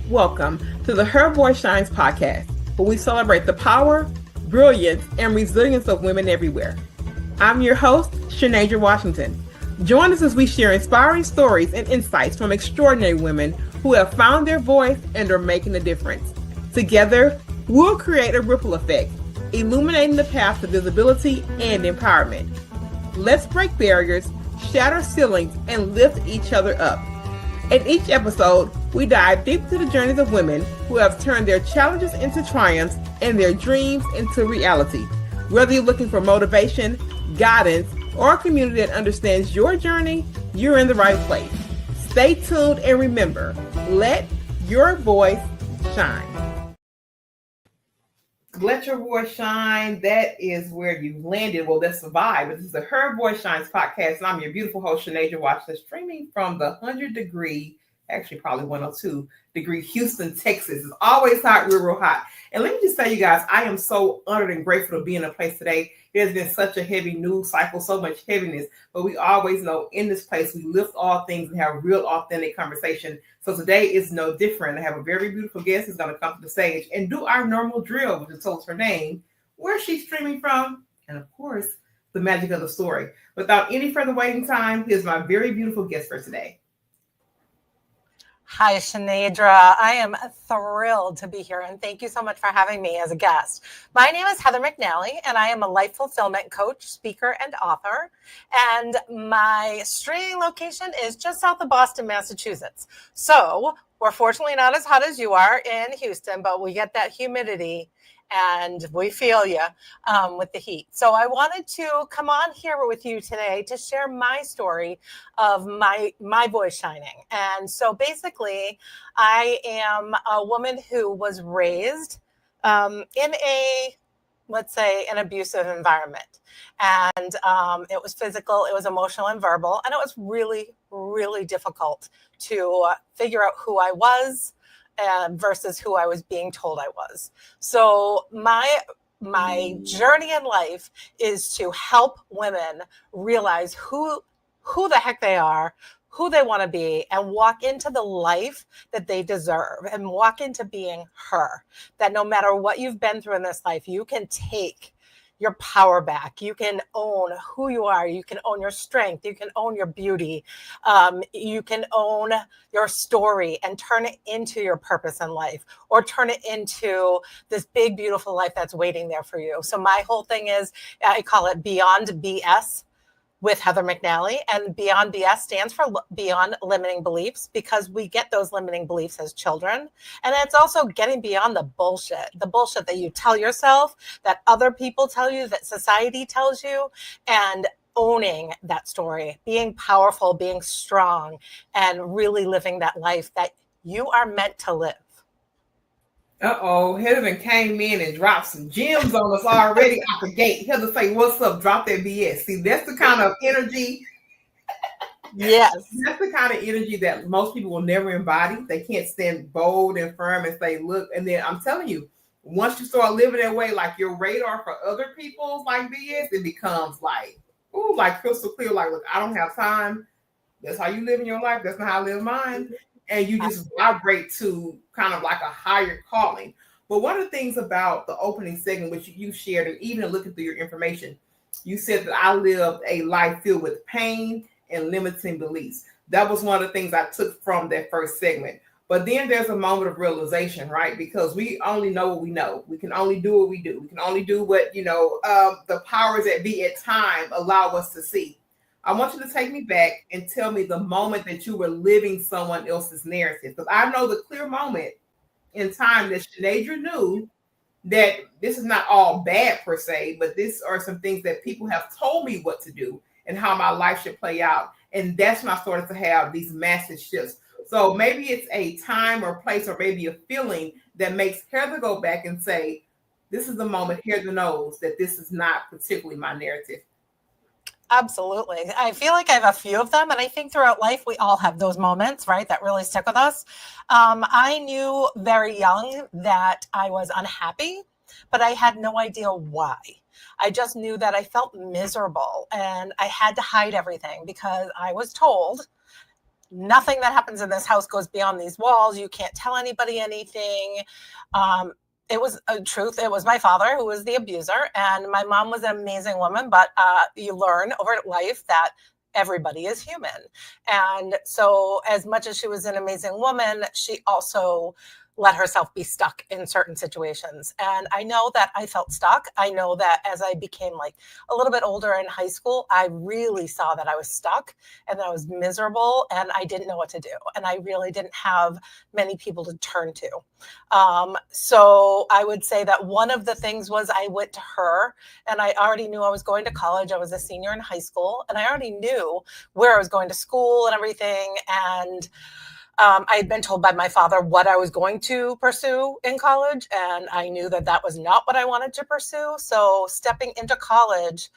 Welcome to the Her Voice Shines podcast, where we celebrate the power, brilliance, and resilience of women everywhere. I'm your host, Shanasia Washington. Join us as we share inspiring stories and insights from extraordinary women who have found their voice and are making a difference. Together, we'll create a ripple effect, illuminating the path to visibility and empowerment. Let's break barriers, shatter ceilings, and lift each other up. In each episode, we dive deep into the journeys of women who have turned their challenges into triumphs and their dreams into reality. Whether you're looking for motivation, guidance, or a community that understands your journey, you're in the right place. Stay tuned and remember, let your voice shine. Let your voice shine. That is where you landed. Well, that's the vibe. This is the Her Voice Shines podcast, and I'm your beautiful host, Shanasia Washington, streaming from the 100-degree, actually probably 102-degree Houston, Texas. It's always hot, real hot. And let me just tell you guys, I am so honored and grateful to be in a place today. It has been such a heavy news cycle, so much heaviness, but we always know in this place, we lift all things and have real authentic conversation. So today is no different. I have a very beautiful guest who's going to come to the stage and do our normal drill, which is tell us her name, where she's streaming from, and of course, the magic of the story. Without any further waiting time, here's my very beautiful guest for today. Hi, Shanadra. I am thrilled to be here, and thank you so much for having me as a guest. My name is Heather McNally, and I am a life fulfillment coach, speaker, and author. And my streaming location is just south of Boston, Massachusetts. So we're fortunately not as hot as you are in Houston, but we get that humidity and we feel you with the heat. So I wanted to come on here with you today to share my story of my voice shining. And so basically, I am a woman who was raised in a, let's say, an abusive environment. And it was physical, it was emotional and verbal, and it was really, really difficult to figure out who I was versus who I was being told I was. So my journey in life is to help women realize who the heck they are, who they want to be, and walk into the life that they deserve and walk into being her. That no matter what you've been through in this life, you can take your power back. You can own who you are. You can own your strength. You can own your beauty. You can own your story and turn it into your purpose in life, or turn it into this big, beautiful life that's waiting there for you. So my whole thing is, I call it Beyond BS with Heather McNally, and Beyond BS stands for Beyond Limiting Beliefs, because we get those limiting beliefs as children. And it's also getting beyond the bullshit that you tell yourself, that other people tell you, that society tells you, and owning that story, being powerful, being strong, and really living that life that you are meant to live. Heather came in and dropped some gems on us already out the gate. Heather say, "What's up? Drop that BS." See, that's the kind of energy. Yes. That's the kind of energy that most people will never embody. They can't stand bold and firm and say, "Look," and then I'm telling you, once you start living that way, like your radar for other people's like BS, it becomes like, ooh, like crystal clear. Like, look, I don't have time. That's how you live in your life. That's not how I live mine. And you just vibrate to kind of like a higher calling. But one of the things about the opening segment, which you shared, and even looking through your information, you said that I lived a life filled with pain and limiting beliefs. That was one of the things I took from that first segment. But then there's a moment of realization, right? Because we only know what we know. We can only do what we do. We can only do what, the powers that be at time allow us to see. I want you to take me back and tell me the moment that you were living someone else's narrative. Because I know the clear moment in time that Shanasia knew that this is not all bad per se, but these are some things that people have told me what to do and how my life should play out. And that's when I started to have these massive shifts. So maybe it's a time or place or maybe a feeling that makes Heather go back and say, this is the moment Heather knows that this is not particularly my narrative. Absolutely. I feel like I have a few of them. And I think throughout life, we all have those moments, right, that really stick with us. I knew very young that I was unhappy, but I had no idea why. I just knew that I felt miserable and I had to hide everything because I was told nothing that happens in this house goes beyond these walls. You can't tell anybody anything. It was a truth. It was my father who was the abuser, and my mom was an amazing woman, but you learn over life that everybody is human. And so as much as she was an amazing woman, she also let herself be stuck in certain situations. And I know that I felt stuck. I know that as I became like a little bit older in high school, I really saw that I was stuck and that I was miserable and I didn't know what to do. And I really didn't have many people to turn to. So I would say that one of the things was I went to her, and I already knew I was going to college. I was a senior in high school, and I already knew where I was going to school and everything. And I had been told by my father what I was going to pursue in college, and I knew that that was not what I wanted to pursue. So stepping into college,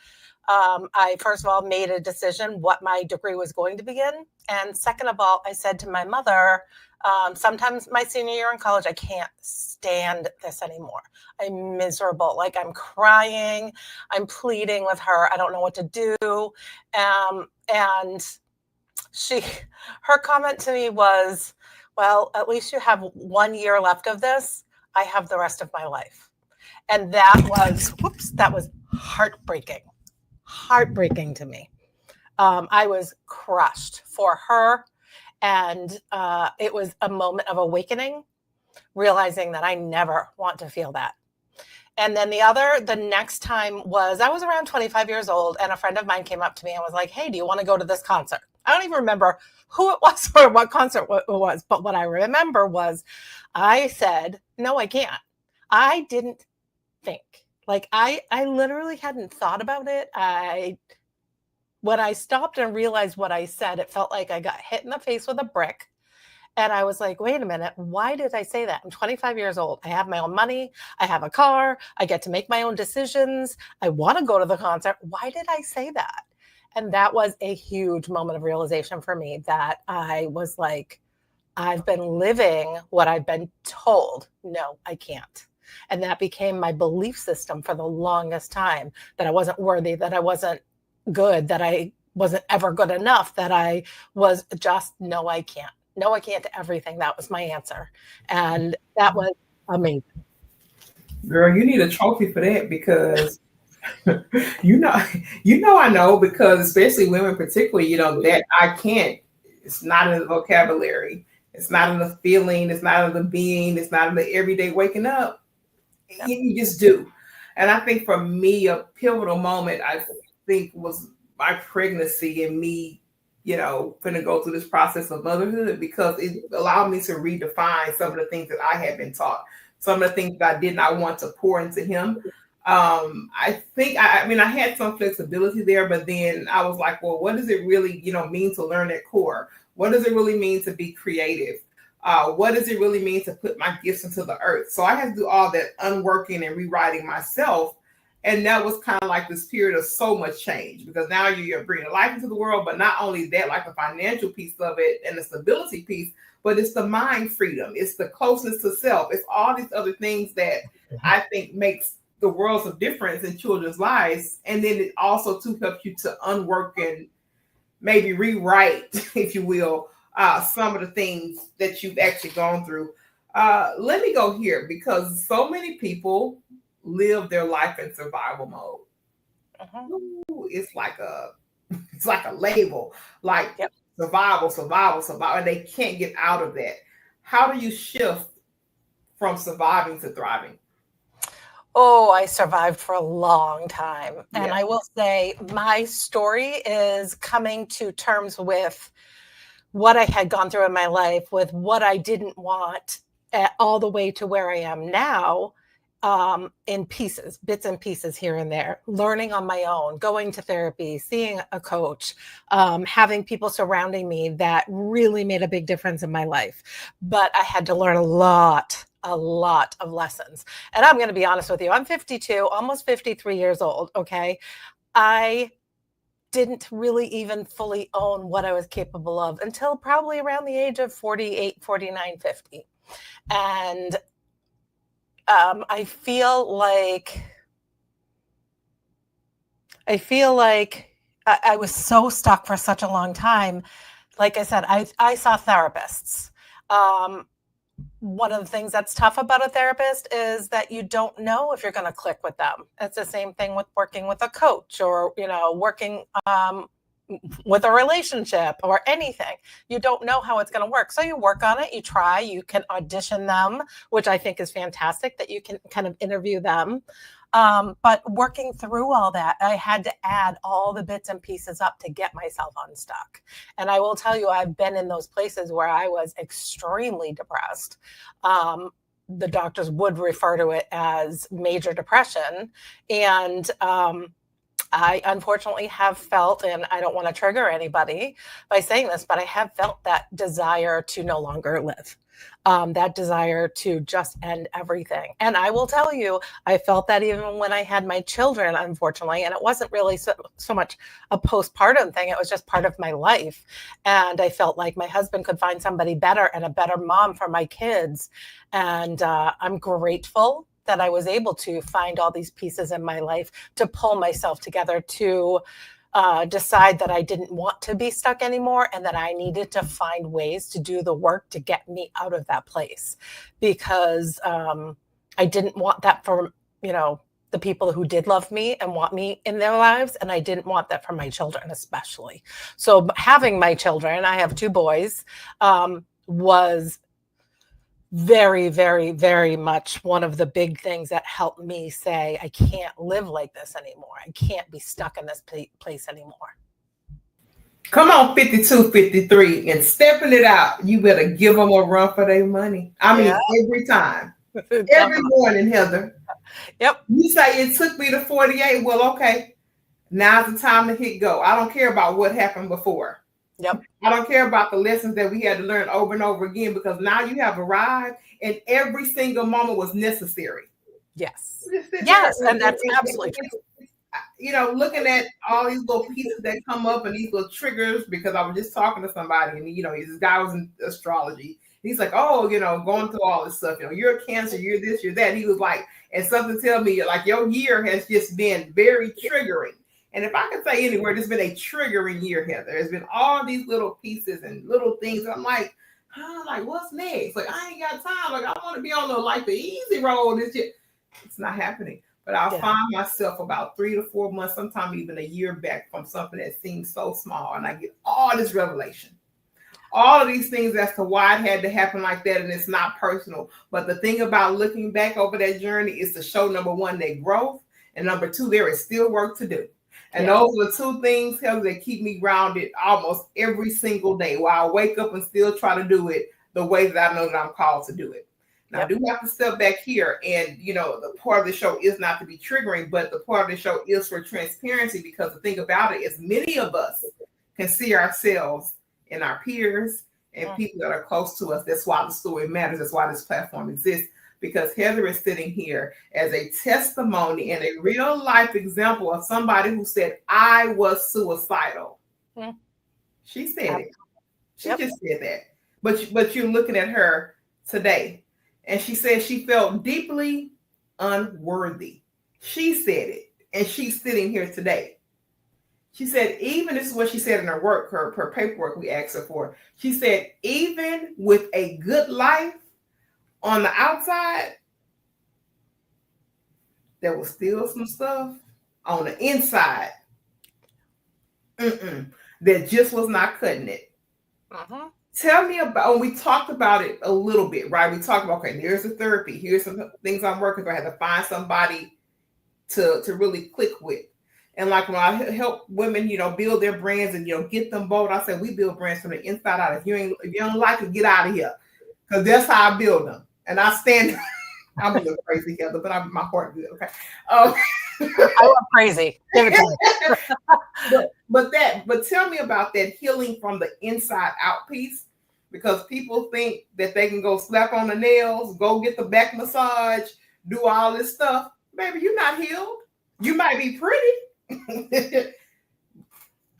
I first of all made a decision what my degree was going to be in. And second of all, I said to my mother, sometimes my senior year in college, I can't stand this anymore. I'm miserable. Like I'm crying, I'm pleading with her. I don't know what to do. And her comment to me was, well, at least you have 1 year left of this. I have the rest of my life. And that was heartbreaking to me. I was crushed for her. And it was a moment of awakening, realizing that I never want to feel that. And then the next time was, I was around 25 years old, and a friend of mine came up to me and was like, hey, do you want to go to this concert? I don't even remember who it was or what concert it was. But what I remember was I said, no, I can't. I didn't think. Like I literally hadn't thought about it. When I stopped and realized what I said, it felt like I got hit in the face with a brick. And I was like, wait a minute, why did I say that? I'm 25 years old. I have my own money. I have a car. I get to make my own decisions. I want to go to the concert. Why did I say that? And that was a huge moment of realization for me, that I was like, I've been living what I've been told. No, I can't. And that became my belief system for the longest time, that I wasn't worthy, that I wasn't good, that I wasn't ever good enough, that I was just, no, I can't. No, I can't to everything. That was my answer. And that was amazing. Girl, you need a trophy for that, because I know, because especially women particularly, that I can't, it's not in the vocabulary. It's not in the feeling. It's not in the being. It's not in the everyday waking up. Yep. You just do. And I think for me, a pivotal moment, I think, was my pregnancy and me, finna go through this process of motherhood, because it allowed me to redefine some of the things that I had been taught, some of the things that I did not want to pour into him. I think, I had some flexibility there, but then I was like, well, what does it really, mean to learn at core? What does it really mean to be creative? What does it really mean to put my gifts into the earth? So I had to do all that unworking and rewriting myself. And that was kind of like this period of so much change, because now you're bringing life into the world, but not only that, like the financial piece of it and the stability piece, but it's the mind freedom. It's the closeness to self. It's all these other things that I think makes the worlds of difference in children's lives. And then it also too helps you to unwork and maybe rewrite, if you will, some of the things that you've actually gone through. Let me go here, because so many people live their life in survival mode. Ooh, it's like a label, like Yep. survival, and they can't get out of that. How do you shift from surviving to thriving? Oh, I survived for a long time. And Yeah. I will say my story is coming to terms with what I had gone through in my life, with what I didn't want, all the way to where I am now, in pieces, bits and pieces here and there, learning on my own, going to therapy, seeing a coach, having people surrounding me that really made a big difference in my life. But I had to learn a lot of lessons. And I'm going to be honest with you, I'm 52, almost 53 years old. Okay. I didn't really even fully own what I was capable of until probably around the age of 48, 49, 50. And I feel like I was so stuck for such a long time like I said, I saw therapists. One of the things that's tough about a therapist is that you don't know if you're going to click with them. It's the same thing with working with a coach, or, working with a relationship or anything. You don't know how it's going to work. So you work on it, you try, you can audition them, which I think is fantastic that you can kind of interview them. But working through all that, I had to add all the bits and pieces up to get myself unstuck. And I will tell you, I've been in those places where I was extremely depressed. The doctors would refer to it as major depression. And I unfortunately have felt, and I don't want to trigger anybody by saying this, but I have felt that desire to no longer live. That desire to just end everything. And I will tell you, I felt that even when I had my children, unfortunately, and it wasn't really so much a postpartum thing. It was just part of my life. And I felt like my husband could find somebody better and a better mom for my kids. And I'm grateful that I was able to find all these pieces in my life to pull myself together to decide that I didn't want to be stuck anymore, and that I needed to find ways to do the work to get me out of that place, because I didn't want that for, the people who did love me and want me in their lives. And I didn't want that for my children, especially. So having my children, I have 2 boys, was very, very, very much one of the big things that helped me say, I can't live like this anymore. I can't be stuck in this place anymore. Come on, 52, 53, and stepping it out. You better give them a run for their money. I mean, every time. Every morning, Heather. Yep. You say it took me to 48. Well, okay. Now's the time to hit go. I don't care about what happened before. Yep. I don't care about the lessons that we had to learn over and over again, because now you have arrived and every single moment was necessary. Yes. Yes. And that's absolutely true. Looking at all these little pieces that come up and these little triggers, because I was just talking to somebody and, this guy was in astrology. He's like, oh, going through all this stuff, you're a Cancer, you're this, you're that. He was like, and something tell me like your year has just been very triggering. And if I could say anywhere, there's been a triggering year, Heather. There's been all these little pieces and little things. And I'm like, what's next? Like, I ain't got time. Like, I want to be on the easy road this year. It's not happening. But I'll find myself about 3 to 4 months, sometimes even a year back from something that seems so small. And I get all this revelation. All of these things as to why it had to happen like that. And it's not personal. But the thing about looking back over that journey is to show, number one, that growth. And number 2, there is still work to do. And those are the 2 things, Heather, that keep me grounded almost every single day, while I wake up and still try to do it the way that I know that I'm called to do it. Now, I do have to step back here, and, the part of the show is not to be triggering, but the part of the show is for transparency, because the thing about it is many of us can see ourselves in our peers and people that are close to us. That's why the story matters. That's why this platform exists. Because Heather is sitting here as a testimony and a real life example of somebody who said, I was suicidal. She said it. She just said that. But you're looking at her today, and she said she felt deeply unworthy. She said it, and she's sitting here today. She said, even, this is what she said in her work, her paperwork we asked her for. She said, even with a good life on the outside, there was still some stuff on the inside that just was not cutting it. Tell me about, we talked about it a little bit, right? We talked about, okay, here's the therapy. Here's some things I'm working for. I had to find somebody to really click with. And like when I help women, build their brands and, get them bold, I said, we build brands from the inside out. If you don't like it, get out of here. Because that's how I build them. And I stand, I'm a little crazy, Heather, but my heart good, okay? I love crazy. Give it to me. but tell me about that healing from the inside out piece, because people think that they can go slap on the nails, go get the back massage, do all this stuff. Baby, you're not healed. You might be pretty.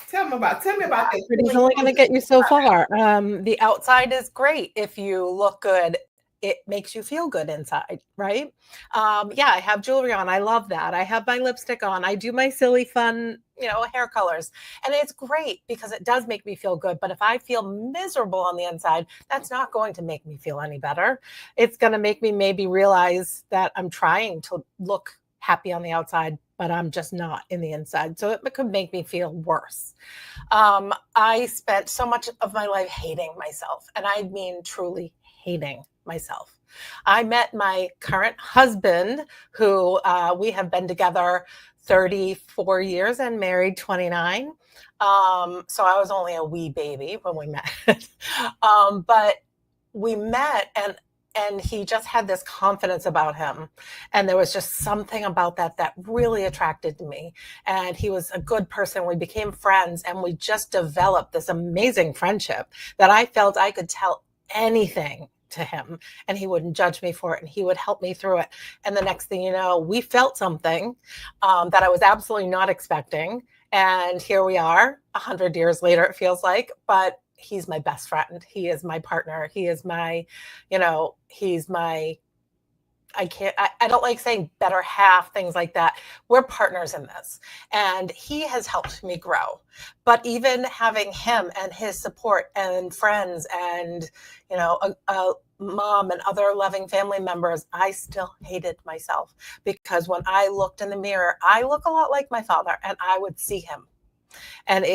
Tell me about that. It's only going to get you so far. The outside is great if you look good it makes you feel good inside, right? Yeah, I have jewelry on. I love that. I have my lipstick on. I do my silly, fun, hair colors. And it's great because it does make me feel good. But if I feel miserable on the inside, that's not going to make me feel any better. It's going to make me maybe realize that I'm trying to look happy on the outside, but I'm just not in the inside. So it could make me feel worse. I spent so much of my life hating myself, and I mean truly hating myself. I met my current husband, who we have been together 34 years and married 29. So I was only a wee baby when we met. But we met, and he just had this confidence about him. And there was just something about that really attracted me. And he was a good person. We became friends, and we just developed this amazing friendship that I felt I could tell anything to him and he wouldn't judge me for it, and he would help me through it. And the next thing you know, we felt something that I was absolutely not expecting. And here we are 100 years later, it feels like, but he's my best friend. He is my partner. He is my, he's my, I don't like saying better half, things like that. We're partners in this. And he has helped me grow. But even having him and his support and friends and, a mom and other loving family members, I still hated myself, because when I looked in the mirror, I look a lot like my father, and I would see him. And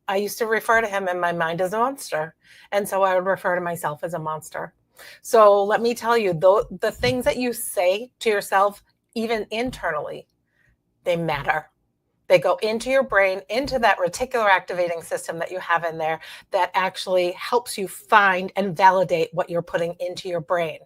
I used to refer to him in my mind as a monster. And so I would refer to myself as a monster. So let me tell you, the things that you say to yourself, even internally, they matter. They go into your brain, into that reticular activating system that you have in there that actually helps you find and validate what you're putting into your brain.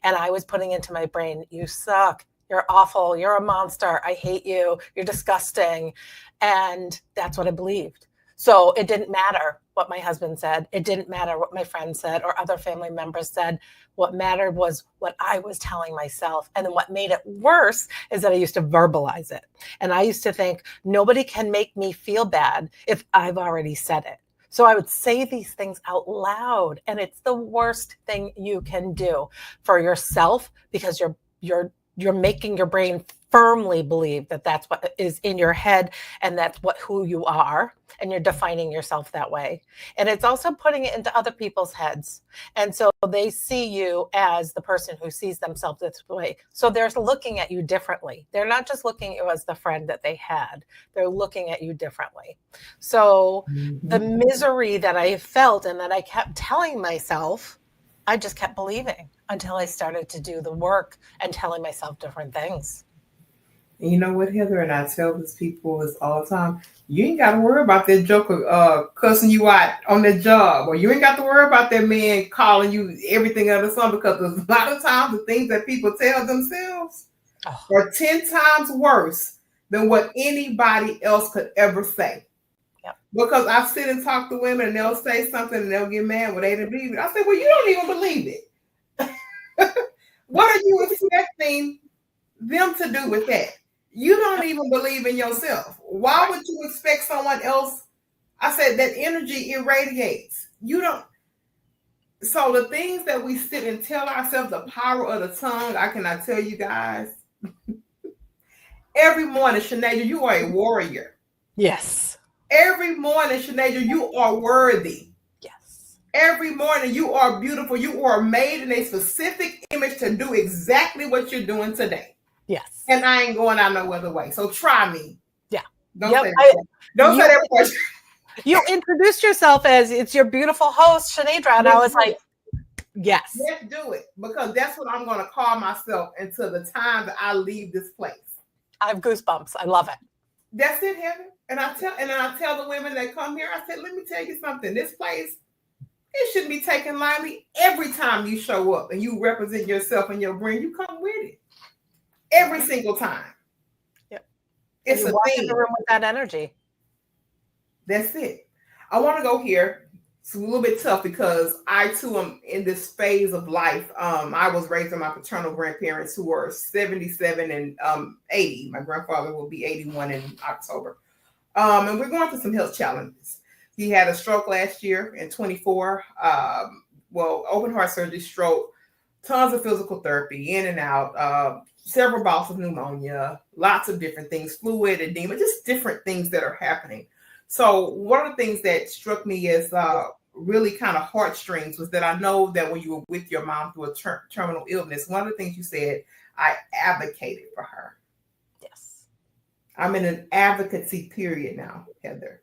And I was putting into my brain, you suck, you're awful, you're a monster, I hate you, you're disgusting. And that's what I believed. So it didn't matter what my husband said. It didn't matter what my friends said or other family members said. What mattered was what I was telling myself. And then what made it worse is that I used to verbalize it. And I used to think, nobody can make me feel bad if I've already said it. So I would say these things out loud, and it's the worst thing you can do for yourself, because you're making your brain firmly believe that that's what is in your head, and that's who you are, and you're defining yourself that way. And it's also putting it into other people's heads. And so they see you as the person who sees themselves this way. So they're looking at you differently. They're not just looking at you as the friend that they had. They're looking at you differently. So the misery that I felt and that I kept telling myself, I just kept believing until I started to do the work and telling myself different things. And you know what, Heather, and I tell these people this all the time, you ain't got to worry about that joker cussing you out on the job, or you ain't got to worry about that man calling you everything under the sun, because a lot of times the things that people tell themselves are 10 times worse than what anybody else could ever say. Yep. Because I sit and talk to women, and they'll say something and they'll get mad when they didn't believe it. I say, well, you don't even believe it. What are you expecting them to do with that? You don't even believe in yourself. Why would you expect someone else? I said that energy irradiates. You don't. So the things that we sit and tell ourselves, the power of the tongue, I cannot tell you guys. Every morning, Shanaja, you are a warrior. Yes. Every morning, Shanaja, you are worthy. Yes. Every morning, you are beautiful. You are made in a specific image to do exactly what you're doing today. Yes. And I ain't going out no other way. So try me. Yeah. Don't say that question. You introduced yourself as it's your beautiful host, Shanidra. And I was like, yes. Let's do it. Because that's what I'm going to call myself until the time that I leave this place. I have goosebumps. I love it. That's it, Heather. And I tell the women that come here, I said, let me tell you something. This place, it shouldn't be taken lightly. Every time you show up and you represent yourself and your brand, you come with it. Every single time. Yep. It's a thing. In the room with that energy. That's it. I want to go here. It's a little bit tough because I too am in this phase of life. I was raised by my paternal grandparents who were 77 and 80. My grandfather will be 81 in October. And we're going through some health challenges. He had a stroke last year in 24. Open heart surgery, stroke. tons of physical therapy, in and out, several bouts of pneumonia, lots of different things, fluid, edema, just different things that are happening. So one of the things that struck me as really kind of heartstrings was that I know that when you were with your mom through a terminal illness, one of the things you said, I advocated for her. Yes. I'm in an advocacy period now, Heather.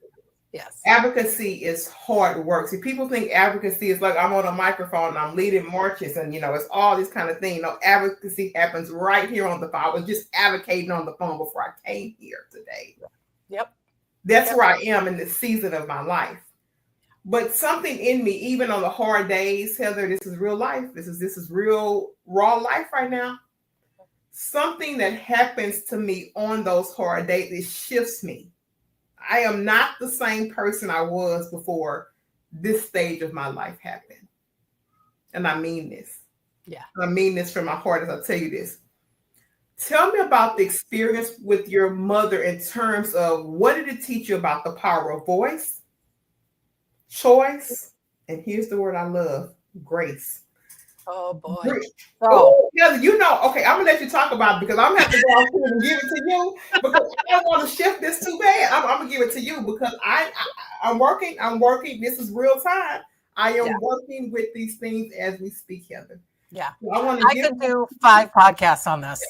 Yes. Advocacy is hard work. See, people think advocacy is like I'm on a microphone and I'm leading marches and, it's all this kind of thing. No, advocacy happens right here on the phone. I was just advocating on the phone before I came here today. Yep. That's where I am in this season of my life. But something in me, even on the hard days, Heather, this is real life. This is real raw life right now. Something that happens to me on those hard days, it shifts me. I am not the same person I was before this stage of my life happened. And I mean this. Yeah. I mean this from my heart as I tell you this. Tell me about the experience with your mother in terms of what did it teach you about the power of voice, choice, and here's the word I love, grace. Oh boy. Oh, yeah, okay, I'm gonna let you talk about it because I'm gonna have to go out here and give it to you because I don't want to shift this too bad. I'm gonna give it to you because I'm working. This is real time. I am working with these things as we speak, Heather. Yeah. So I could do 5 podcasts on this.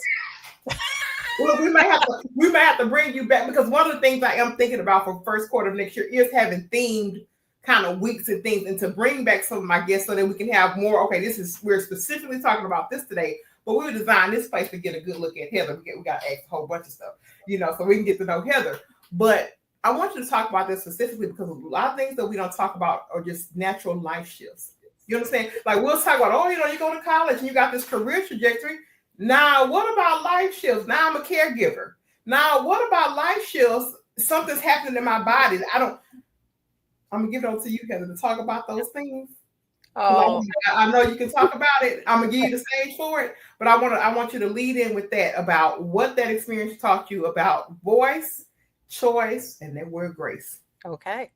Well, we might have to bring you back because one of the things I am thinking about for first quarter of next year is having themed kind of weeks and things, and to bring back some of my guests so that we can have more. Okay, we're specifically talking about this today, but we designed this place to get a good look at Heather. We got to ask a whole bunch of stuff, so we can get to know Heather. But I want you to talk about this specifically because a lot of things that we don't talk about are just natural life shifts. You understand? Like we'll talk about, you go to college and you got this career trajectory. Now, what about life shifts? Now I'm a caregiver. Now, what about life shifts? Something's happening in my body. I'm gonna give it over to you, Heather, to talk about those things. Oh, I know you can talk about it. I'm gonna give you the stage for it, but I want you to lead in with that about what that experience taught you about voice, choice, and that word grace. Okay.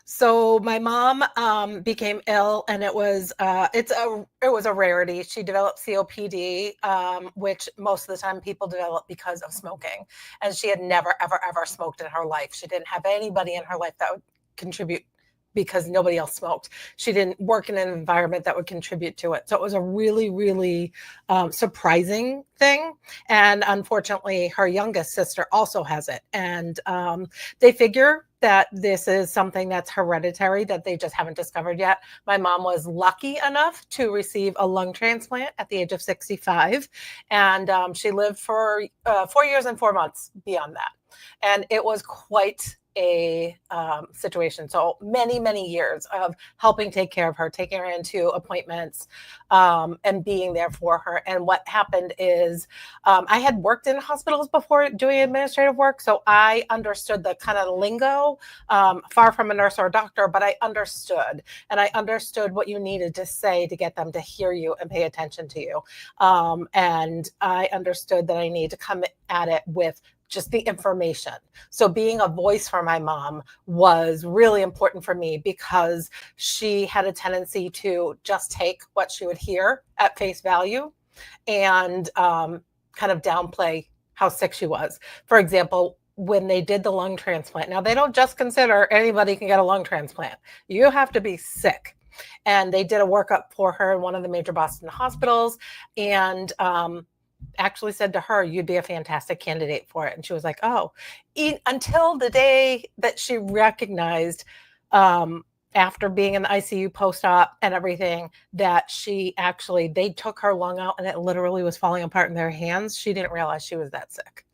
So my mom became ill, and it was a rarity. She developed COPD, which most of the time people develop because of smoking, and she had never ever smoked in her life. She didn't have anybody in her life that would contribute because nobody else smoked. She didn't work in an environment that would contribute to it. So it was a really, really surprising thing. And unfortunately, her youngest sister also has it. And they figure that this is something that's hereditary that they just haven't discovered yet. My mom was lucky enough to receive a lung transplant at the age of 65. And she lived for 4 years and 4 months beyond that. And it was quite a situation. So many years of helping take care of her, taking her into appointments, and being there for her. And what happened is I had worked in hospitals before doing administrative work. So I understood the kind of lingo, far from a nurse or a doctor, but I understood. And I understood what you needed to say to get them to hear you and pay attention to you. And I understood that I needed to come at it with just the information. So being a voice for my mom was really important for me because she had a tendency to just take what she would hear at face value and kind of downplay how sick she was. For example, when they did the lung transplant, now they don't just consider anybody can get a lung transplant. You have to be sick. And they did a workup for her in one of the major Boston hospitals, and actually said to her, you'd be a fantastic candidate for it. And she was like, until the day that she recognized, after being in the ICU post-op and everything, that they took her lung out and it literally was falling apart in their hands. She didn't realize she was that sick.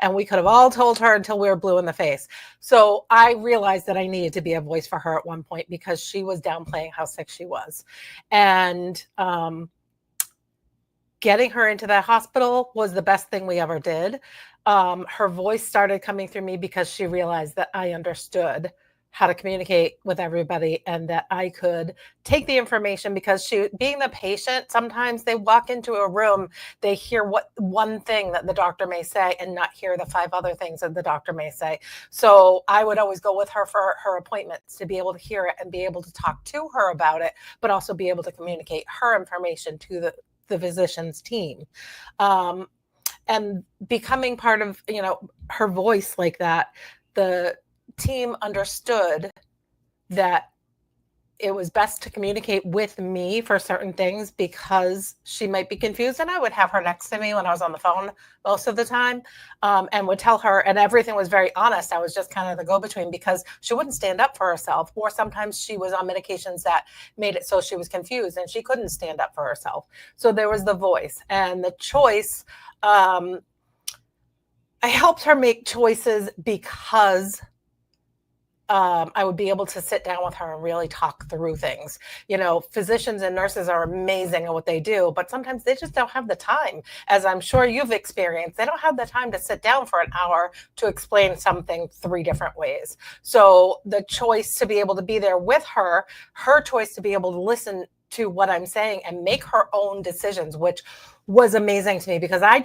And we could have all told her until we were blue in the face. So I realized that I needed to be a voice for her at one point because she was downplaying how sick she was. And, getting her into that hospital was the best thing we ever did. Her voice started coming through me because she realized that I understood how to communicate with everybody and that I could take the information because being the patient, sometimes they walk into a room, they hear one thing that the doctor may say and not hear the 5 other things that the doctor may say. So I would always go with her for her appointments to be able to hear it and be able to talk to her about it, but also be able to communicate her information to the physician's team. Um, and becoming part of, her voice like that, the team understood that it was best to communicate with me for certain things because she might be confused. And I would have her next to me when I was on the phone most of the time, and would tell her, and everything was very honest. I was just kind of the go-between because she wouldn't stand up for herself, or sometimes she was on medications that made it so she was confused and she couldn't stand up for herself. So there was the voice and the choice. I helped her make choices because I would be able to sit down with her and really talk through things. Physicians and nurses are amazing at what they do, but sometimes they just don't have the time. As I'm sure you've experienced, they don't have the time to sit down for an hour to explain something 3 different ways. So the choice to be able to be there with her choice to be able to listen to what I'm saying and make her own decisions, which was amazing to me because I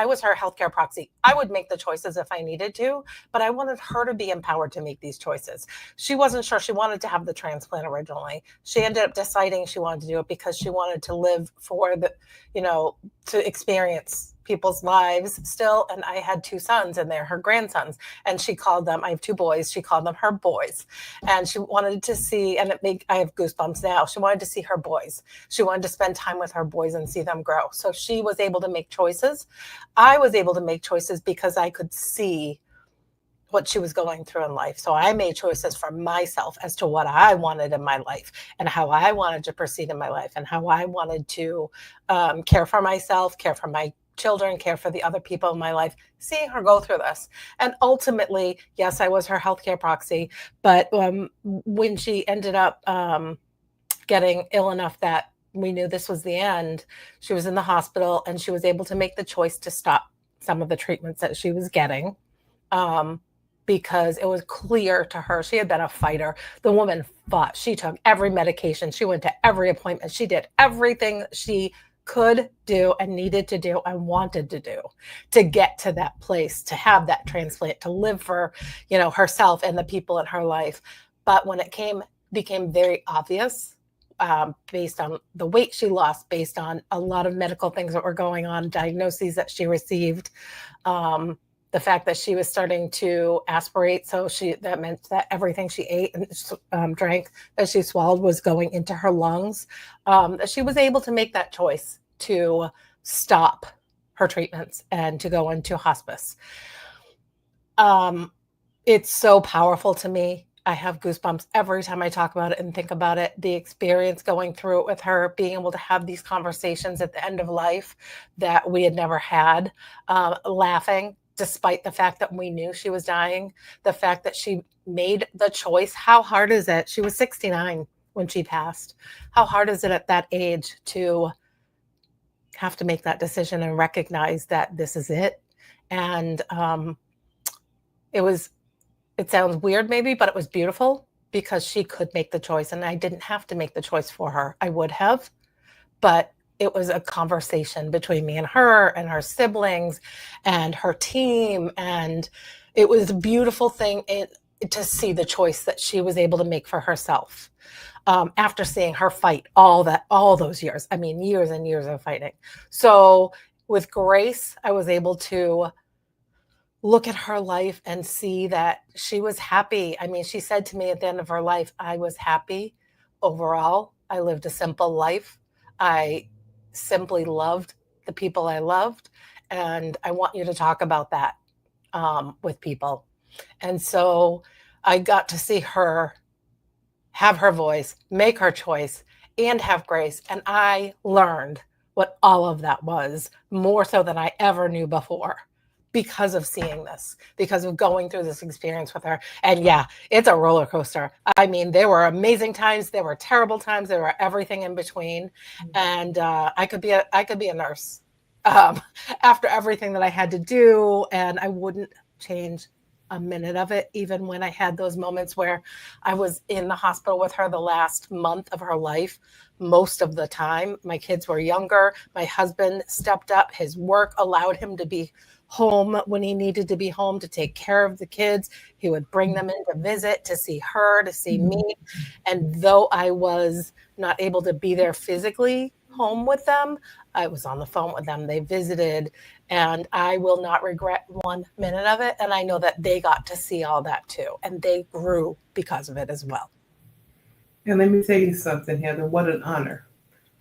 was her healthcare proxy. I would make the choices if I needed to, but I wanted her to be empowered to make these choices. She wasn't sure. She wanted to have the transplant originally. She ended up deciding she wanted to do it because she wanted to live for to experience people's lives still. And I had 2 sons and they're her grandsons. And she called them, I have 2 boys. She called them her boys. And she wanted to see, and I have goosebumps now. She wanted to see her boys. She wanted to spend time with her boys and see them grow. So she was able to make choices. I was able to make choices because I could see what she was going through in life. So I made choices for myself as to what I wanted in my life and how I wanted to proceed in my life and how I wanted to care for myself, care for my children, care for the other people in my life, seeing her go through this. And ultimately, yes, I was her healthcare proxy, but when she ended up getting ill enough that we knew this was the end, she was in the hospital and she was able to make the choice to stop some of the treatments that she was getting. Because it was clear to her, she had been a fighter. The woman fought. She took every medication. She went to every appointment. She did everything she could do and needed to do and wanted to do to get to that place, to have that transplant, to live for, herself and the people in her life. But when it became very obvious, based on the weight she lost, based on a lot of medical things that were going on, diagnoses that she received, the fact that she was starting to aspirate. So that meant that everything she ate and drank that she swallowed was going into her lungs. She was able to make that choice to stop her treatments and to go into hospice. It's so powerful to me. I have goosebumps every time I talk about it and think about it. The experience going through it with her, being able to have these conversations at the end of life that we had never had, laughing, despite the fact that we knew she was dying, the fact that she made the choice. How hard is it? She was 69 when she passed. How hard is it at that age to have to make that decision and recognize that this is it? And it sounds weird maybe, but it was beautiful because she could make the choice and I didn't have to make the choice for her. I would have, but it was a conversation between me and her siblings and her team. And it was a beautiful thing to see the choice that she was able to make for herself. After seeing her fight all those years, years and years of fighting. So with Grace, I was able to look at her life and see that she was happy. She said to me at the end of her life, I was happy overall. I lived a simple life. I simply loved the people I loved. And I want you to talk about that with people. And so I got to see her have her voice, make her choice, and have grace. And I learned what all of that was, more so than I ever knew before, because of seeing this, because of going through this experience with her. And yeah, it's a roller coaster. There were amazing times, there were terrible times, there were everything in between. And I could be a nurse after everything that I had to do, and I wouldn't change a minute of it, even when I had those moments where I was in the hospital with her the last month of her life. Most of the time, my kids were younger. My husband stepped up. His work allowed him to be home when he needed to be home to take care of the kids. He would bring them in to visit, to see her, to see me. And though I was not able to be there physically home with them. I was on the phone with them. They visited, and I will not regret 1 minute of it. And I know that they got to see all that too, and they grew because of it as well. And let me tell you something, Heather. What an honor.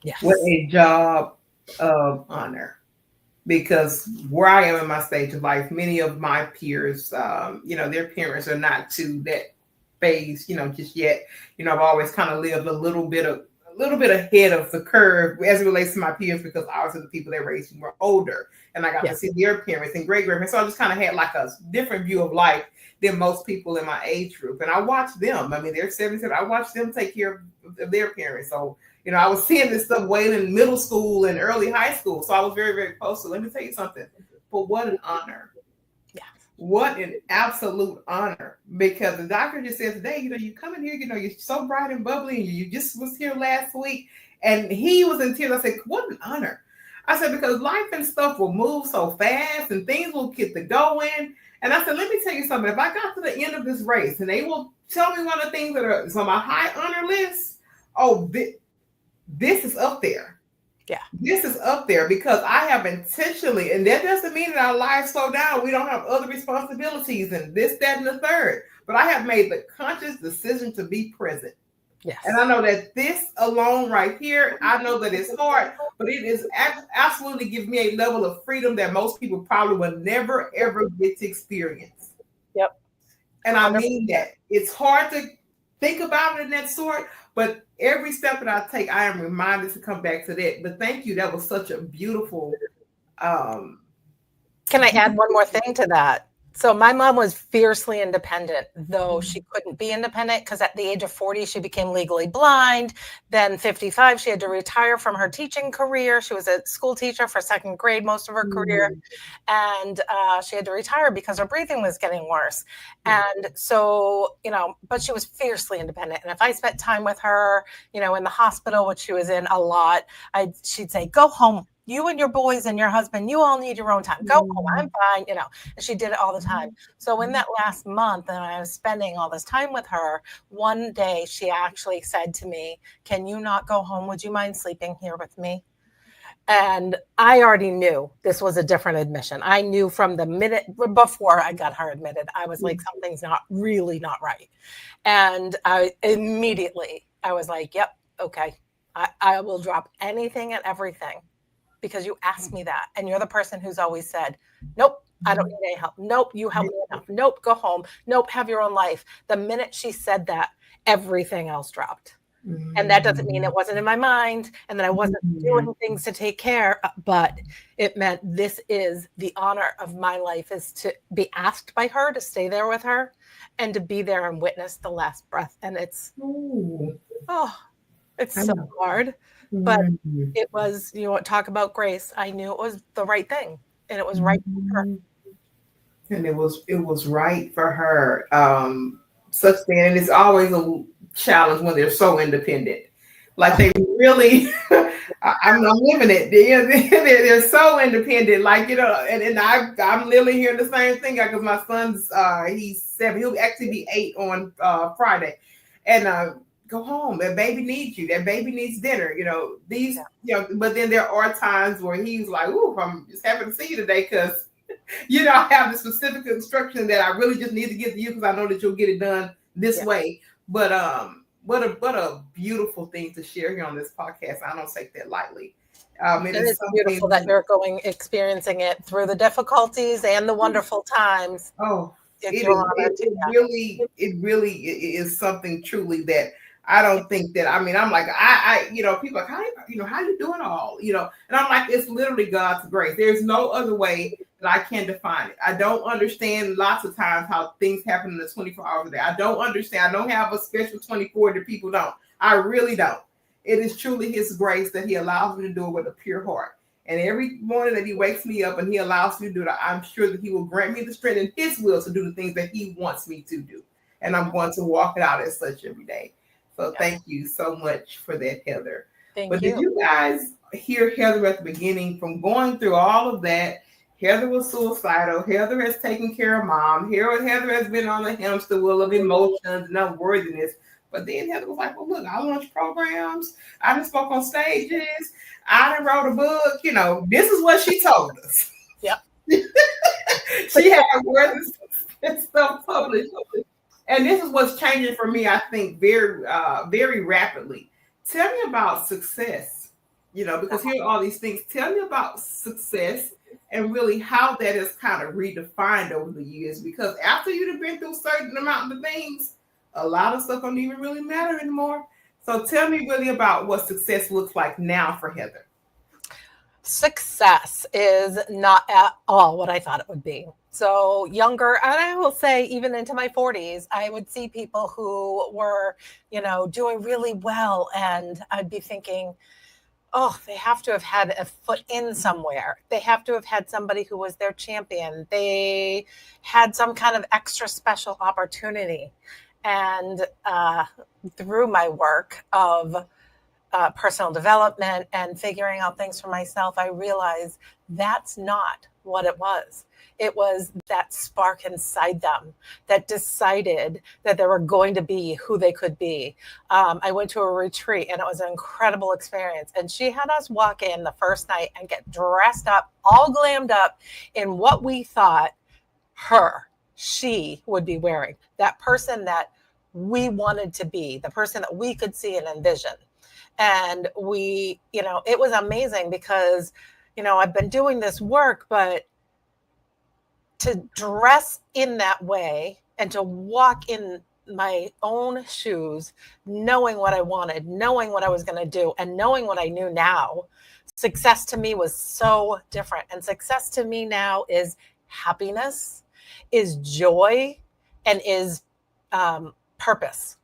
Yes. What a job of honor. Because where I am in my stage of life, many of my peers, their parents are not to that phase, just yet. I've always kind of lived a little bit ahead of the curve as it relates to my peers, because obviously the people that raised me were older, and I got to see their parents and great grandparents. So I just kind of had like a different view of life than most people in my age group. And I watched them. I mean, they're 77. I watched them take care of their parents. So I was seeing this stuff way in middle school and early high school. So I was very, very close. So let me tell you something. But what an honor. Yeah. What an absolute honor. Because the doctor just said today, you come in here, you're so bright and bubbly. And you just was here last week. And he was in tears. I said, what an honor. I said, because life and stuff will move so fast and things will get to going. And I said, let me tell you something. If I got to the end of this race and they will tell me one of the things that are on my high honor list, this is up there. Yeah. This is up there because I have intentionally, and that doesn't mean that our lives slow down. We don't have other responsibilities and this, that, and the third. But I have made the conscious decision to be present. Yes. And I know that this alone right here, I know that it's hard, but it is absolutely gives me a level of freedom that most people probably will never, ever get to experience. Yep. And I mean that. It's hard to think about it in that sort, but every step that I take, I am reminded to come back to that. But thank you. That was such a beautiful. Can I add one more thing to that? So my mom was fiercely independent, though she couldn't be independent because at the age of 40, she became legally blind. Then 55, she had to retire from her teaching career. She was a school teacher for second grade most of her career. And she had to retire because her breathing was getting worse. And so, but she was fiercely independent. And if I spent time with her, in the hospital, which she was in a lot, she'd say, go home. You and your boys and your husband, you all need your own time. Go home, I'm fine, and she did it all the time. So in that last month, and I was spending all this time with her, one day she actually said to me, can you not go home? Would you mind sleeping here with me? And I already knew this was a different admission. I knew from the minute before I got her admitted, I was like, something's not right. And I was like, yep, okay, I will drop anything and everything because you asked me that. And you're the person who's always said, nope, I don't need any help. Nope, you help me enough. Nope, go home. Nope, have your own life. The minute she said that, everything else dropped. And that doesn't mean it wasn't in my mind and that I wasn't doing things to take care, but it meant this is the honor of my life, is to be asked by her to stay there with her and to be there and witness the last breath. And it's, it's so hard. But it was, talk about grace. I knew it was the right thing, and it was right for her. And it was right for her. Such thing, and it's always a challenge when they're so independent. Like they really, I'm living it. They're so independent. Like and I'm literally hearing the same thing because my son's he's 7. He'll actually be 8 on Friday, and. Go home. That baby needs you. That baby needs dinner. But then there are times where he's like, "Ooh, I'm just happy to see you today because, I have the specific instruction that I really just need to get to you because I know that you'll get it done this way." But what a beautiful thing to share here on this podcast. I don't take that lightly. It is beautiful that you're experiencing it through the difficulties and the wonderful times. It really is something truly that. I don't think that, I'm like, people are like, how you doing all, and I'm like, it's literally God's grace. There's no other way that I can define it. I don't understand lots of times how things happen in the 24 hours a day. I don't understand. I don't have a special 24 that people don't. I really don't. It is truly his grace that he allows me to do it with a pure heart. And every morning that he wakes me up and he allows me to do that, I'm sure that he will grant me the strength in his will to do the things that he wants me to do. And I'm going to walk it out as such every day. So thank you so much for that, Heather. Thank you. Did you guys hear Heather at the beginning? From going through all of that, Heather was suicidal. Heather has taken care of mom. Heather has been on the hamster wheel of emotions and unworthiness. But then Heather was like, well, look, I launched programs. I done spoke on stages. I done wrote a book. This is what she told us. Yep. She had words and stuff published. And this is what's changing for me, I think, very, very rapidly. Tell me about success, because here are all these things. Tell me about success and really how that is kind of redefined over the years. Because after you've been through a certain amount of things, a lot of stuff don't even really matter anymore. So tell me really about what success looks like now for Heather. Success is not at all what I thought it would be. So younger, and I will say even into my 40s, I would see people who were, doing really well. And I'd be thinking, oh, they have to have had a foot in somewhere. They have to have had somebody who was their champion. They had some kind of extra special opportunity. And through my work of personal development and figuring out things for myself, I realized that's not what it was. It was that spark inside them that decided that they were going to be who they could be. I went to a retreat and it was an incredible experience. And she had us walk in the first night and get dressed up, all glammed up in what we thought she would be wearing. That person that we wanted to be, the person that we could see and envision. And we, it was amazing because, I've been doing this work, but to dress in that way and to walk in my own shoes, knowing what I wanted, knowing what I was going to do, and knowing what I knew now, success to me was so different. And success to me now is happiness, is joy, and is purpose.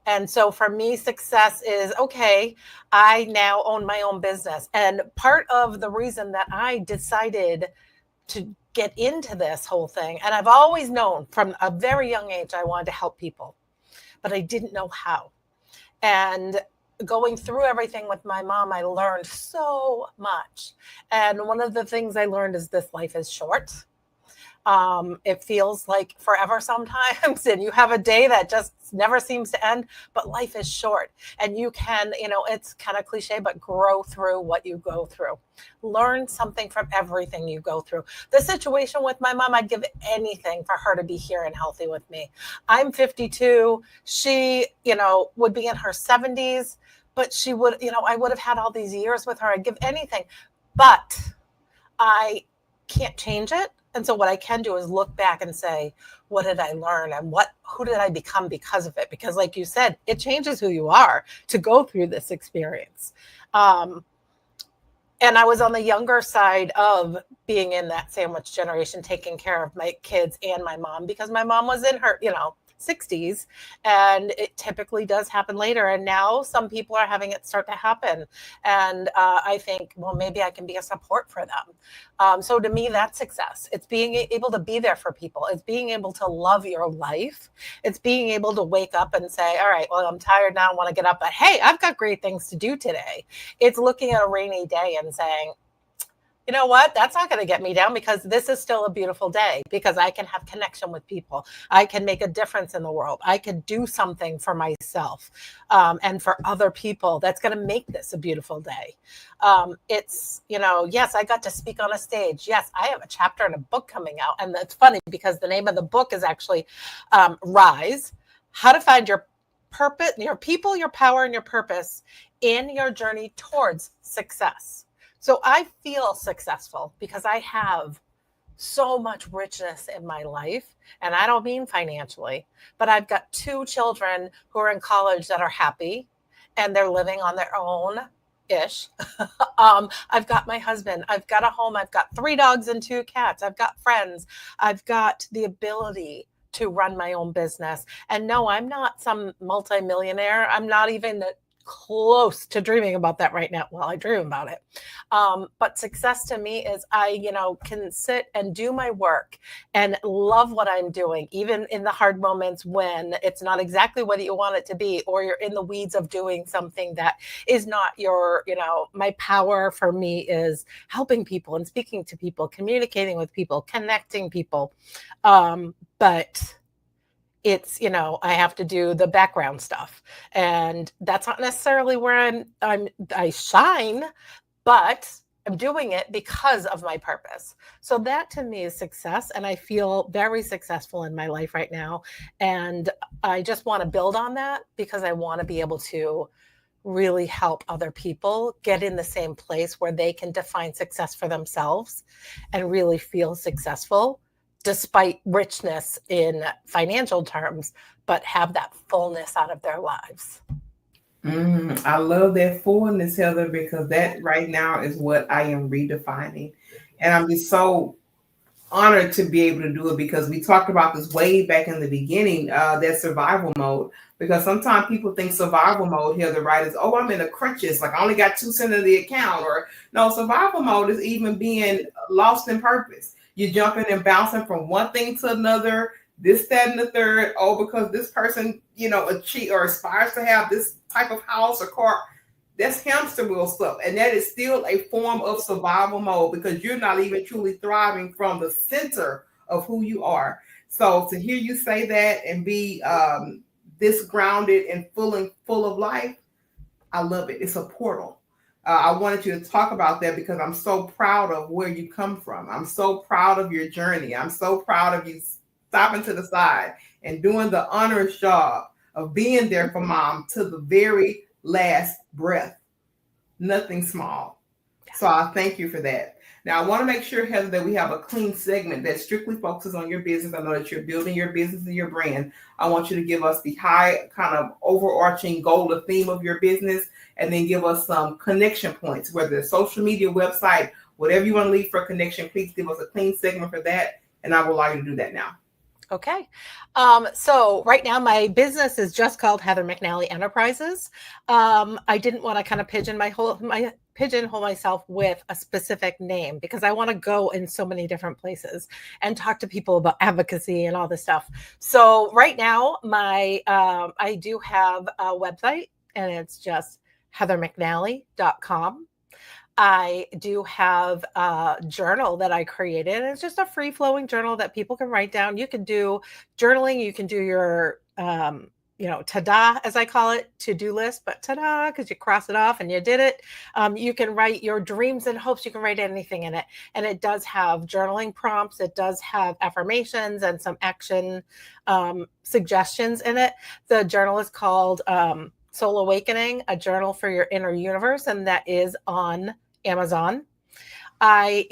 And so for me, success is, okay, I now own my own business. And part of the reason that I decided to get into this whole thing, and I've always known from a very young age, I wanted to help people, but I didn't know how. And going through everything with my mom, I learned so much. And one of the things I learned is this life is short. It feels like forever sometimes, and you have a day that just never seems to end, but life is short, and you can, it's kind of cliche, but grow through what you go through. Learn something from everything you go through. The situation with my mom, I'd give anything for her to be here and healthy with me. I'm 52. She, would be in her 70s, but she would, I would have had all these years with her. I'd give anything, but I can't change it. And so what I can do is look back and say, what did I learn and who did I become because of it? Because like you said, it changes who you are to go through this experience. And I was on the younger side of being in that sandwich generation, taking care of my kids and my mom, because my mom was in her, 60s, and it typically does happen later. And now some people are having it start to happen. And I think, well, maybe I can be a support for them. So to me, that's success. It's being able to be there for people. It's being able to love your life. It's being able to wake up and say, all right, well, I'm tired now. I want to get up, but hey, I've got great things to do today. It's looking at a rainy day and saying, you know what? That's not going to get me down, because this is still a beautiful day, because I can have connection with people. I can make a difference in the world. I could do something for myself and for other people that's going to make this a beautiful day. It's, yes, I got to speak on a stage. Yes, I have a chapter in a book coming out. And that's funny because the name of the book is actually Rise, How to Find Your Purpose, Your People, Your Power, and Your Purpose in Your Journey Towards Success. So I feel successful because I have so much richness in my life. And I don't mean financially, but I've got 2 children who are in college that are happy and they're living on their own ish. I've got my husband. I've got a home. I've got 3 dogs and 2 cats. I've got friends. I've got the ability to run my own business. And no, I'm not some multimillionaire. I'm not even close to dreaming about that right now. Well, I dream about it. But success to me is I, can sit and do my work and love what I'm doing, even in the hard moments when it's not exactly what you want it to be, or you're in the weeds of doing something that is not your, my power for me is helping people and speaking to people, communicating with people, connecting people. But it's, I have to do the background stuff, and that's not necessarily where I shine, but I'm doing it because of my purpose. So that to me is success. And I feel very successful in my life right now. And I just want to build on that because I want to be able to really help other people get in the same place where they can define success for themselves and really feel successful despite richness in financial terms, but have that fullness out of their lives. I love that fullness, Heather, because that right now is what I am redefining. And I'm just so honored to be able to do it because we talked about this way back in the beginning, that survival mode. Because sometimes people think survival mode here, the right is, oh, I'm in the crunches, like I only got 2 cents in the account, or no, survival mode is even being lost in purpose. You're jumping and bouncing from one thing to another, this, that, and the third. Oh, because this person, achieve or aspires to have this type of house or car. That's hamster wheel stuff. And that is still a form of survival mode because you're not even truly thriving from the center of who you are. So to hear you say that and be this grounded and full of life, I love it. It's a portal. I wanted you to talk about that because I'm so proud of where you come from. I'm so proud of your journey. I'm so proud of you stopping to the side and doing the honors job of being there for mom to the very last breath. Nothing small. So I thank you for that. Now I want to make sure, Heather, that we have a clean segment that strictly focuses on your business. I know that you're building your business and your brand. I want you to give us the high kind of overarching goal or theme of your business, and then give us some connection points, whether it's social media, website, whatever you want to leave for a connection. Please give us a clean segment for that, and I will allow you to do that now. Okay. So right now my business is just called Heather McNally Enterprises. I didn't want to kind of pigeonhole myself with a specific name because I want to go in so many different places and talk to people about advocacy and all this stuff. So right now I do have a website, and it's just heathermcnally.com. I do have a journal that I created. It's just a free flowing journal that people can write down. You can do journaling. You can do your, ta-da, as I call it, to-do list, but ta-da, because you cross it off and you did it. You can write your dreams and hopes. You can write anything in it. And it does have journaling prompts. It does have affirmations and some action suggestions in it. The journal is called Soul Awakening, a journal for your inner universe, and that is on Amazon. I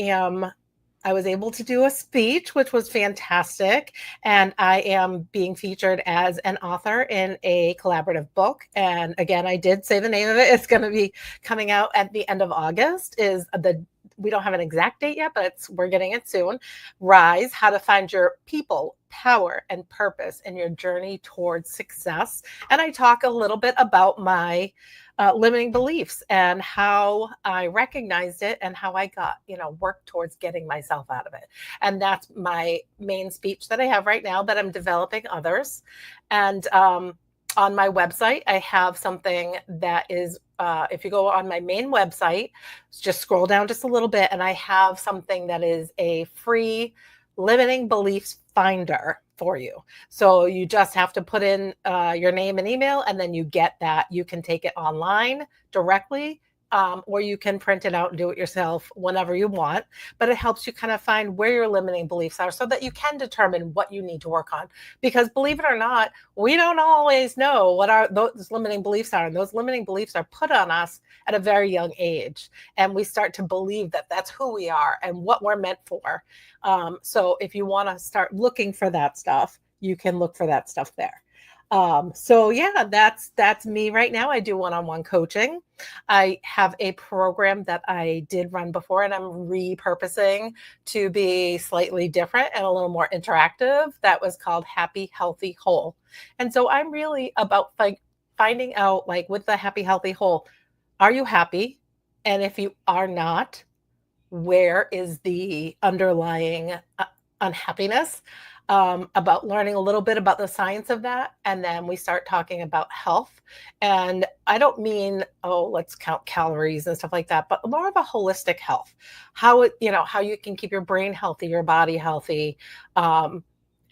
was able to do a speech, which was fantastic, and I am being featured as an author in a collaborative book. And again, I did say the name of it. It's going to be coming out at the end of August. We don't have an exact date yet, but we're getting it soon. Rise: How to Find Your People, Power, and Purpose in Your Journey Towards Success. And I talk a little bit about my limiting beliefs and how I recognized it and how I got, work towards getting myself out of it. And that's my main speech that I have right now, but I'm developing others. And on my website, I have something that is, if you go on my main website, just scroll down just a little bit, and I have something that is a free limiting beliefs finder for you. So you just have to put in your name and email, and then you get that. You can take it online directly, or you can print it out and do it yourself whenever you want. But it helps you kind of find where your limiting beliefs are so that you can determine what you need to work on. Because believe it or not, we don't always know what those limiting beliefs are. And those limiting beliefs are put on us at a very young age. And we start to believe that that's who we are and what we're meant for. So if you want to start looking for that stuff, you can look for that stuff there. So yeah, that's me right now. I do one-on-one coaching. I have a program that I did run before, and I'm repurposing to be slightly different and a little more interactive. That was called Happy, Healthy, Whole. And so I'm really about finding out, like, with the Happy, Healthy, Whole, are you happy? And if you are not, where is the underlying unhappiness? About learning a little bit about the science of that. And then we start talking about health. And I don't mean, let's count calories and stuff like that, but more of a holistic health, how you can keep your brain healthy, your body healthy, and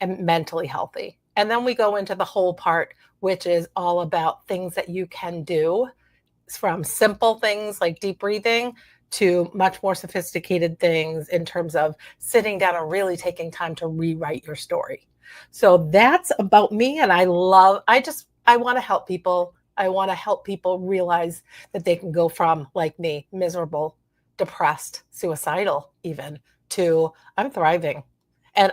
mentally healthy. And then we go into the whole part, which is all about things that you can do, from simple things like deep breathing to much more sophisticated things in terms of sitting down and really taking time to rewrite your story. So that's about me. And I want to help people. I want to help people realize that they can go from, like me, miserable, depressed, suicidal, even, to I'm thriving. And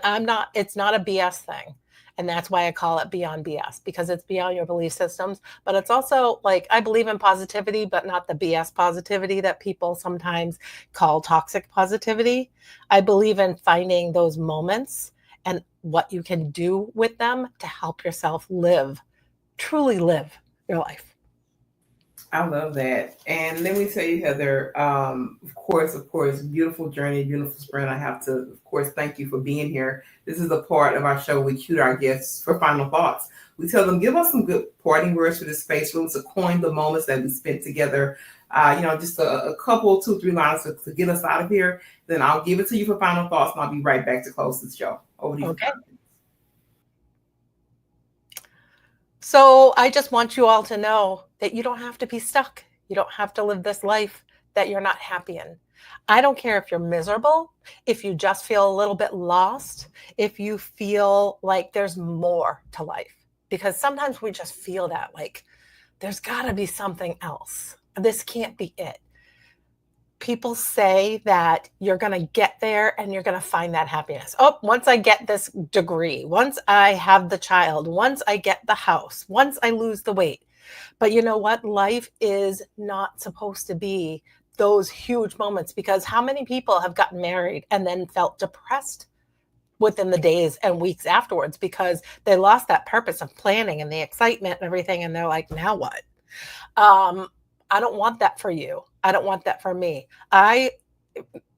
it's not a BS thing. And that's why I call it Beyond BS, because it's beyond your belief systems. But it's also like, I believe in positivity, but not the BS positivity that people sometimes call toxic positivity. I believe in finding those moments and what you can do with them to help yourself truly live your life. I love that. And let me tell you, Heather, of course, beautiful journey, beautiful sprint. I have to, of course, thank you for being here. This is a part of our show. We cue our guests for final thoughts. We tell them, give us some good parting words for this space, really to coin the moments that we spent together. Just a couple, 2-3 lines to get us out of here. Then I'll give it to you for final thoughts, and I'll be right back to close this show. Over to you. Okay. So I just want you all to know that you don't have to be stuck. You don't have to live this life that you're not happy in. I don't care if you're miserable, if you just feel a little bit lost, if you feel like there's more to life, because sometimes we just feel that like there's got to be something else. This can't be it. People say that you're going to get there and you're going to find that happiness. Oh, once I get this degree, once I have the child, once I get the house, once I lose the weight. But you know what? Life is not supposed to be those huge moments, because how many people have gotten married and then felt depressed within the days and weeks afterwards because they lost that purpose of planning and the excitement and everything. And they're like, now what? I don't want that for you. I don't want that for me.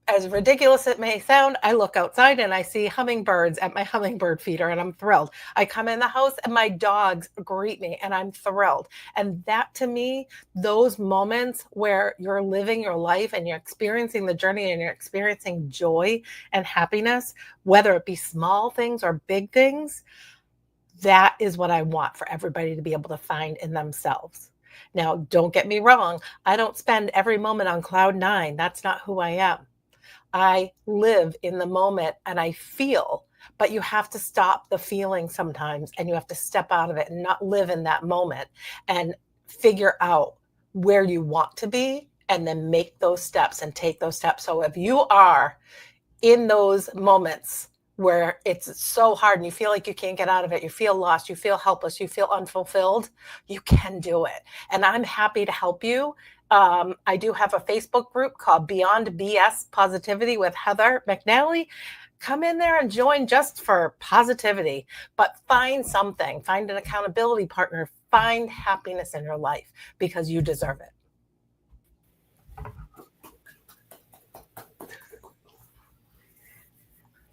As ridiculous it may sound, I look outside and I see hummingbirds at my hummingbird feeder and I'm thrilled. I come in the house and my dogs greet me and I'm thrilled. And that, to me, those moments where you're living your life and you're experiencing the journey and you're experiencing joy and happiness, whether it be small things or big things, that is what I want for everybody to be able to find in themselves. Now, don't get me wrong. I don't spend every moment on cloud 9. That's not who I am. I live in the moment and I feel, but you have to stop the feeling sometimes and you have to step out of it and not live in that moment and figure out where you want to be and then make those steps and take those steps. So if you are in those moments where it's so hard and you feel like you can't get out of it, you feel lost, you feel helpless, you feel unfulfilled, you can do it. And I'm happy to help you. I do have a Facebook group called Beyond BS Positivity with Heather McNally. Come in there and join just for positivity, but find something, find an accountability partner, find happiness in your life because you deserve it.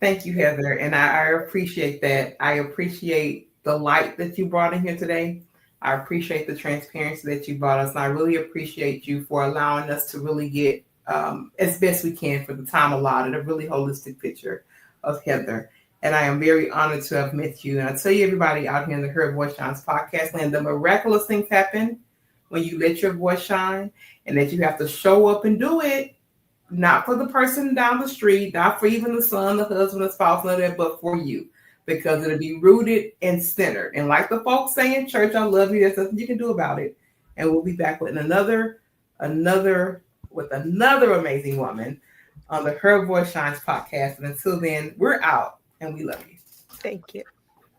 Thank you, Heather. And I appreciate that. I appreciate the light that you brought in here today. I appreciate the transparency that you brought us. And I really appreciate you for allowing us to really get as best we can for the time allotted, a really holistic picture of Heather. And I am very honored to have met you. And I tell you, everybody out here in the Her Voice Shines podcast land, the miraculous things happen when you let your voice shine, and that you have to show up and do it. Not for the person down the street, not for even the son, the husband, the spouse, none of that, but for you, because it'll be rooted and centered. And like the folks say in church, I love you. There's nothing you can do about it. And we'll be back with another amazing woman on the Her Voice Shines podcast. And until then, we're out and we love you. Thank you.